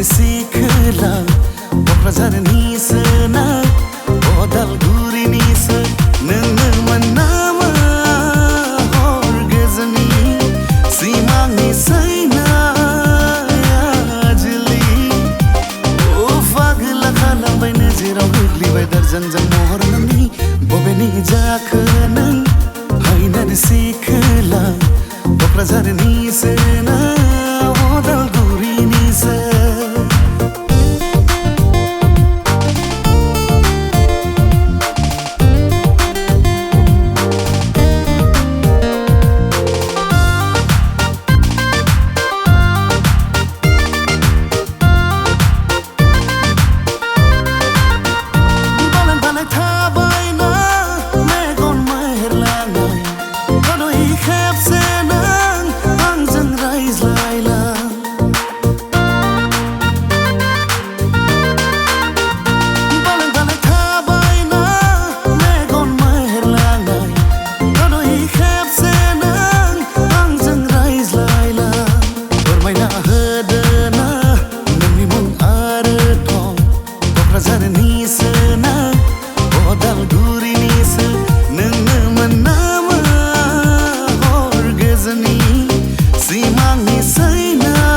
सिखला क'क्राझारनिसोना अदालगुरिनिसो नोङो मोन्नामा हर गोजोननि सिमांनि सैनायाजुलि फागोला खालामबाय नोजोराव गोग्लैबाय दारजांजों महर नोंनि बबेनि जाखो नों हायनानै सिखला क'क्राझारनिसोना अदालगुरिनिसो सिमांनि सैनायाजुलि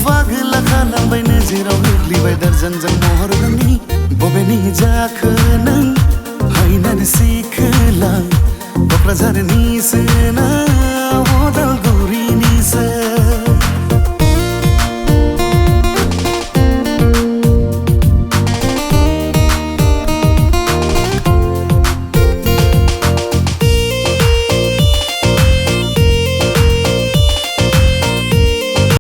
फागोला खालामबाय नोजोराव गोग्लैबाय दारजांजों महर नोंनि बबेनि जाखो नों हायनानै सिखला क'क्राझारनिसोना